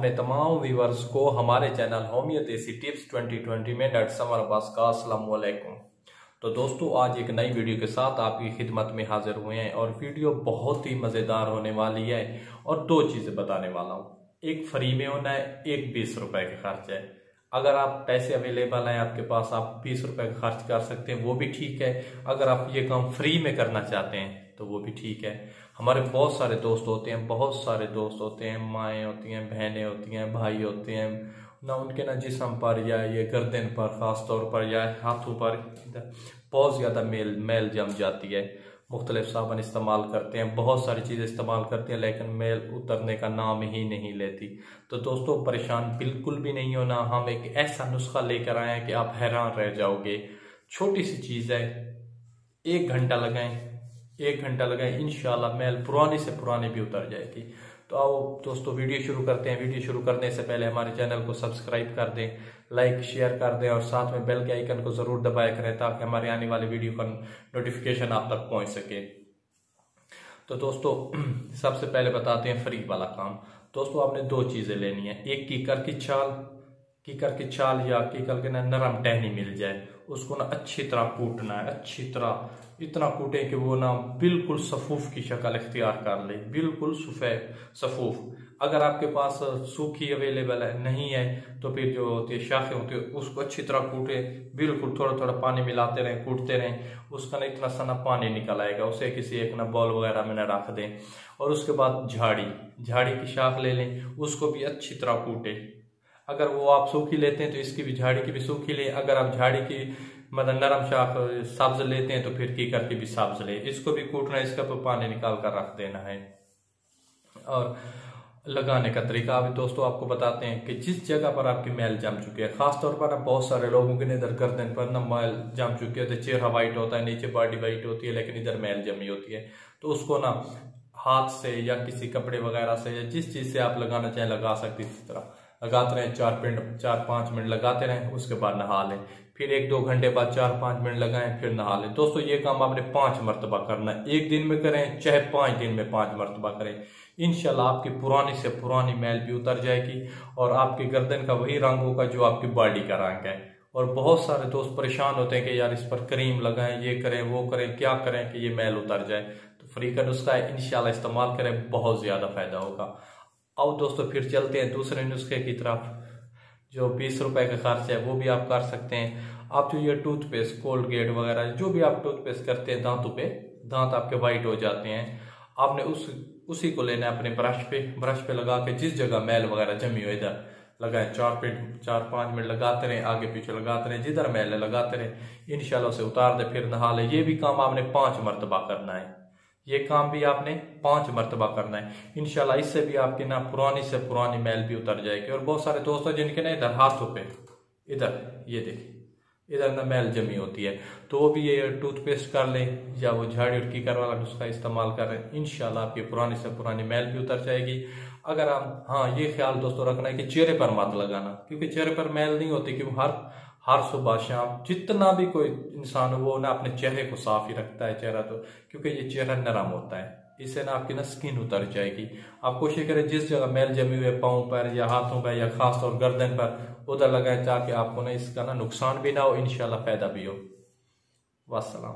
अपने तमाम व्यूवर्स को हमारे चैनल होम्योपैथी टिप्स 2020 में डॉक्टर समर अब्बास का अस्सलाम वालेकुम। तो दोस्तों, आज एक नई वीडियो के साथ आपकी खिदमत में हाजिर हुए हैं और वीडियो बहुत ही मज़ेदार होने वाली है और दो चीज़ें बताने वाला हूँ। एक फ्री में होना है, एक 20 रुपए का खर्च है। अगर आप पैसे अवेलेबल हैं आपके पास, आप 20 रुपए का खर्च कर सकते हैं, वो भी ठीक है। अगर आप ये काम फ्री में करना चाहते हैं तो वो भी ठीक है। हमारे बहुत सारे दोस्त होते हैं, बहुत सारे दोस्त होते हैं, माएँ होती हैं, बहनें होती हैं, भाई होते हैं ना, उनके ना जिस्म पर या ये गर्दन पर खास तौर पर या हाथों पर बहुत ज़्यादा मैल जम जाती है। मुख्तलिफ साबुन इस्तेमाल करते हैं, बहुत सारी चीज़ें इस्तेमाल करते हैं, लेकिन मैल उतरने का नाम ही नहीं लेती। तो दोस्तों, परेशान बिल्कुल भी नहीं होना। हम एक ऐसा नुस्खा लेकर आए हैं कि आप हैरान रह जाओगे। छोटी सी चीज़ है, 1 घंटा लगाएं, 1 घंटा लगाएं, इंशाल्लाह मैल पुरानी से पुरानी भी उतर जाएगी। तो आओ दोस्तों, वीडियो शुरू करते हैं। वीडियो शुरू करने से पहले हमारे चैनल को सब्सक्राइब कर दें, लाइक शेयर कर दें और साथ में बेल के आइकन को जरूर दबाया करें ताकि हमारे आने वाले वीडियो का नोटिफिकेशन आप तक पहुंच सके। तो दोस्तों, सबसे पहले बताते हैं फ्री वाला काम। दोस्तों, आपने दो चीजें लेनी है। एक कीकर की छाल या कीकर के ना नरम टहनी मिल जाए, उसको ना अच्छी तरह कूटना है। अच्छी तरह इतना कूटे कि वो ना बिल्कुल सफूफ की शक्ल इख्तियार कर ले, बिल्कुल सफूफ। अगर आपके पास सूखी अवेलेबल है नहीं है तो फिर जो होती है शाखें होती है, उसको अच्छी तरह कूटे, बिल्कुल थोड़ा थोड़ा पानी मिलाते रहें, कूटते रहें। उसका ना इतना सा ना पानी निकल आएगा, उसे किसी एक ना बॉल वगैरह में ना रख दें। और उसके बाद झाड़ी की शाख ले लें, उसको भी अच्छी तरह कूटे। अगर वो आप सूखी लेते हैं तो इसकी भी झाड़ी की भी सूखी लें। अगर आप झाड़ी की मतलब नरम शाख सब्ज लेते हैं तो फिर कीकर की भी सब्ज ले। इसको भी कूटना, इसका भी पानी निकाल कर रख देना है। और लगाने का तरीका अभी दोस्तों आपको बताते हैं कि जिस जगह पर आपकी मैल जम चुकी है, खासतौर पर बहुत सारे लोगों के इधर गर्दन पर ना मैल जम चुकी है, तो चेहरा वाइट होता है, नीचे बॉडी वाइट होती है, लेकिन इधर मैल जमी होती है। तो उसको ना हाथ से या किसी कपड़े वगैरह से या जिस चीज से आप लगाना चाहें लगा सकते, इसी तरह लगाते रहें। 4-5 मिनट लगाते रहें, उसके बाद नहा लें। फिर 1-2 घंटे बाद 4-5 मिनट लगाएं, फिर नहा लें। दोस्तों, ये काम आपने 5 मरतबा करना है। एक दिन में करें चाहे 5 दिन में 5 मरतबा करें, इंशाल्लाह आपकी पुरानी से पुरानी मैल भी उतर जाएगी और आपकी गर्दन का वही रंग होगा जो आपकी बॉडी का रंग है। और बहुत सारे दोस्त परेशान होते हैं कि यार इस पर क्रीम लगाएं, ये करें, वो करें, क्या करें कि ये मैल उतर जाए। तो फ्री का नुस्खा है, इंशाल्लाह इस्तेमाल करें, बहुत ज्यादा फायदा होगा। आओ दोस्तों, फिर चलते हैं दूसरे नुस्खे की तरफ। जो 20 रुपए का खर्च है वो भी आप कर सकते हैं। आप जो ये टूथपेस्ट, कोलगेट वगैरह जो भी आप टूथपेस्ट करते हैं दांतों पे, दांत आपके वाइट हो जाते हैं, आपने उसी को लेना है अपने ब्रश पे लगा के जिस जगह मैल वगैरह जमी हो इधर लगाए। 4-5 मिनट लगाते रहे, आगे पीछे लगाते रहे, जिधर मैल है लगाते रहे, इंशाल्लाह उसे उतार दे, फिर नहा ले। ये भी काम आपने 5 मरतबा करना है। ये काम भी आपने 5 मरतबा करना है। इंशाल्लाह इससे भी आपकी ना पुरानी से पुरानी मैल भी उतर जाएगी। और बहुत सारे दोस्तों जिनके ना इधर हाथों पे, इधर ये देखिए, इधर ना मैल जमी होती है, तो वो भी ये टूथपेस्ट कर लें या वो झाड़ी और कीकर वाला नुस्खा इस्तेमाल कर रहे हैं, इंशाल्लाह आपकी पुरानी से पुरानी मैल भी उतर जाएगी। अगर आप, हाँ, ये ख्याल दोस्तों रखना है कि चेहरे पर मत लगाना, क्योंकि चेहरे पर मैल नहीं होती, क्योंकि हर सुबह शाम जितना भी कोई इंसान हो वो ना अपने चेहरे को साफ ही रखता है चेहरा, तो क्योंकि ये चेहरा नरम होता है, इससे ना आपकी ना स्किन उतर जाएगी। आप कोशिश करें जिस जगह मैल जमी हुई है, पाँव पर या हाथों पर या खास तौर गर्दन पर, उधर लगाएं ताकि आपको ना इसका ना नुकसान भी ना हो, इंशाल्लाह फायदा भी हो। वस्सलाम।